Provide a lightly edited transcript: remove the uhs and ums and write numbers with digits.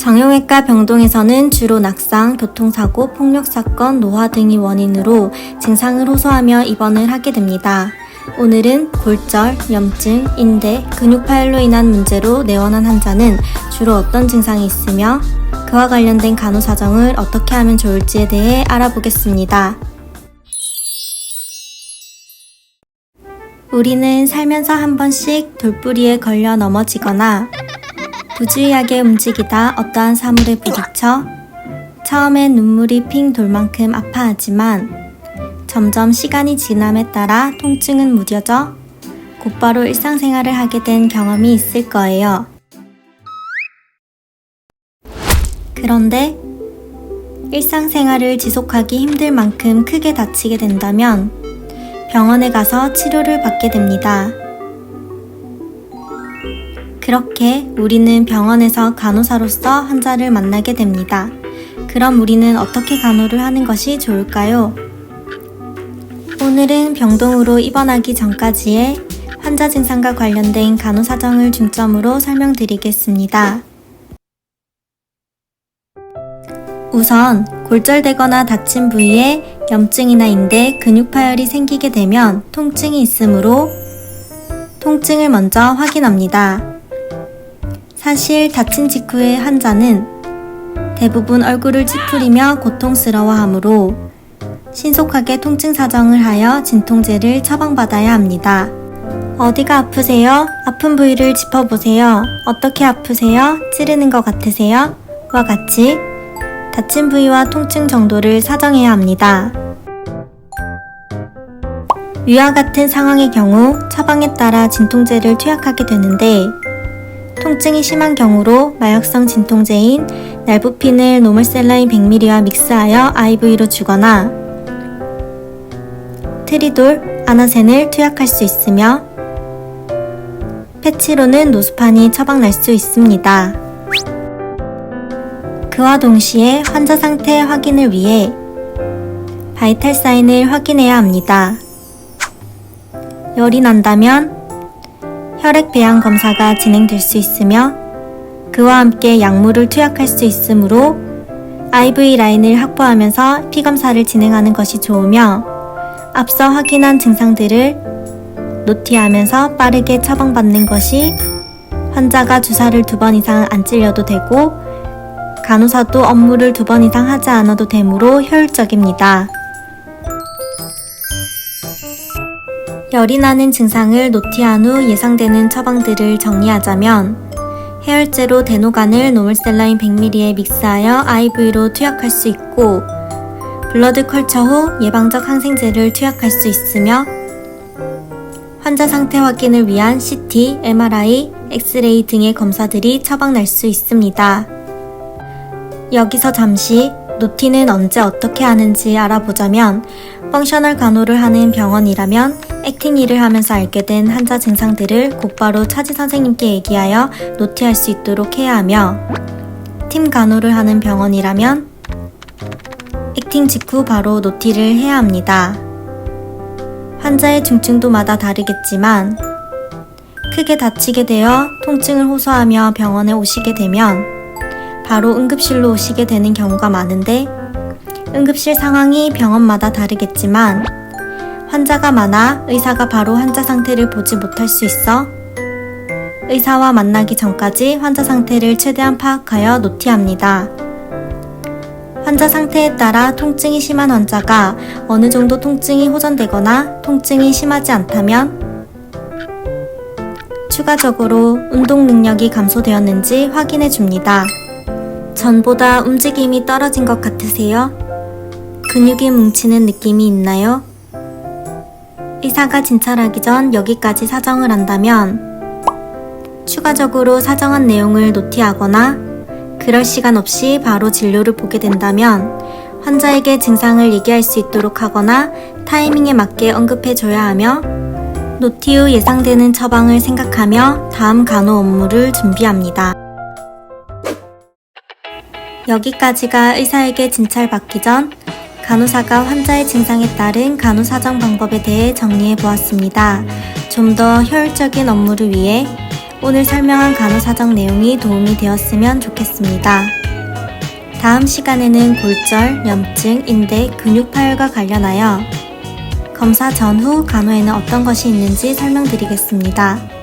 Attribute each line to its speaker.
Speaker 1: 정형외과 병동에서는 주로 낙상, 교통사고, 폭력사건, 노화 등이 원인으로 증상을 호소하며 입원을 하게 됩니다. 오늘은 골절, 염증, 인대, 근육 파열로 인한 문제로 내원한 환자는 주로 어떤 증상이 있으며 그와 관련된 간호사정을 어떻게 하면 좋을지에 대해 알아보겠습니다. 우리는 살면서 한 번씩 돌부리에 걸려 넘어지거나 부주의하게 움직이다 어떠한 사물에 부딪혀 처음엔 눈물이 핑 돌 만큼 아파하지만 점점 시간이 지남에 따라 통증은 무뎌져 곧바로 일상생활을 하게 된 경험이 있을 거예요. 그런데 일상생활을 지속하기 힘들 만큼 크게 다치게 된다면 병원에 가서 치료를 받게 됩니다. 그렇게 우리는 병원에서 간호사로서 환자를 만나게 됩니다. 그럼 우리는 어떻게 간호를 하는 것이 좋을까요? 오늘은 병동으로 입원하기 전까지의 환자 증상과 관련된 간호사정을 중점으로 설명드리겠습니다. 우선 골절되거나 다친 부위에 염증이나 인대, 근육 파열이 생기게 되면 통증이 있으므로 통증을 먼저 확인합니다. 사실 다친 직후의 환자는 대부분 얼굴을 찌푸리며 고통스러워하므로 신속하게 통증 사정을 하여 진통제를 처방받아야 합니다. 어디가 아프세요? 아픈 부위를 짚어보세요. 어떻게 아프세요? 찌르는 것 같으세요? 와 같이 다친 부위와 통증 정도를 사정해야 합니다. 위와 같은 상황의 경우 처방에 따라 진통제를 투약하게 되는데 통증이 심한 경우로 마약성 진통제인 날부핀을 노멀셀라인 100ml와 믹스하여 IV로 주거나 트리돌, 아나센을 투약할 수 있으며 패치로는 노스판이 처방날 수 있습니다. 그와 동시에 환자 상태 확인을 위해 바이탈 사인을 확인해야 합니다. 열이 난다면 혈액 배양 검사가 진행될 수 있으며 그와 함께 약물을 투약할 수 있으므로 IV 라인을 확보하면서 피검사를 진행하는 것이 좋으며 앞서 확인한 증상들을 노티하면서 빠르게 처방받는 것이 환자가 주사를 2번 이상 안 찔려도 되고 간호사도 업무를 2번 이상 하지 않아도 되므로 효율적입니다. 열이 나는 증상을 노티한 후 예상되는 처방들을 정리하자면 해열제로 데노간을 노멀셀라인 100ml에 믹스하여 IV로 투약할 수 있고 블러드 컬처 후 예방적 항생제를 투약할 수 있으며 환자 상태 확인을 위한 CT, MRI, 엑스레이 등의 검사들이 처방날 수 있습니다. 여기서 잠시 노티는 언제 어떻게 하는지 알아보자면 펑셔널 간호를 하는 병원이라면 액팅 일을 하면서 알게 된 환자 증상들을 곧바로 차지 선생님께 얘기하여 노티할 수 있도록 해야 하며 팀 간호를 하는 병원이라면 액팅 직후 바로 노티를 해야 합니다. 환자의 중증도마다 다르겠지만 크게 다치게 되어 통증을 호소하며 병원에 오시게 되면 바로 응급실로 오시게 되는 경우가 많은데 응급실 상황이 병원마다 다르겠지만 환자가 많아 의사가 바로 환자 상태를 보지 못할 수 있어 의사와 만나기 전까지 환자 상태를 최대한 파악하여 노티합니다. 환자 상태에 따라 통증이 심한 환자가 어느 정도 통증이 호전되거나 통증이 심하지 않다면 추가적으로 운동 능력이 감소되었는지 확인해 줍니다. 전보다 움직임이 떨어진 것 같으세요? 근육이 뭉치는 느낌이 있나요? 의사가 진찰하기 전 여기까지 사정을 한다면 추가적으로 사정한 내용을 노티하거나 그럴 시간 없이 바로 진료를 보게 된다면 환자에게 증상을 얘기할 수 있도록 하거나 타이밍에 맞게 언급해줘야 하며 노티 후 예상되는 처방을 생각하며 다음 간호 업무를 준비합니다. 여기까지가 의사에게 진찰받기 전 간호사가 환자의 증상에 따른 간호사정 방법에 대해 정리해 보았습니다. 좀 더 효율적인 업무를 위해 오늘 설명한 간호사정 내용이 도움이 되었으면 좋겠습니다. 다음 시간에는 골절, 염증, 인대, 근육 파열과 관련하여 검사 전후 간호에는 어떤 것이 있는지 설명드리겠습니다.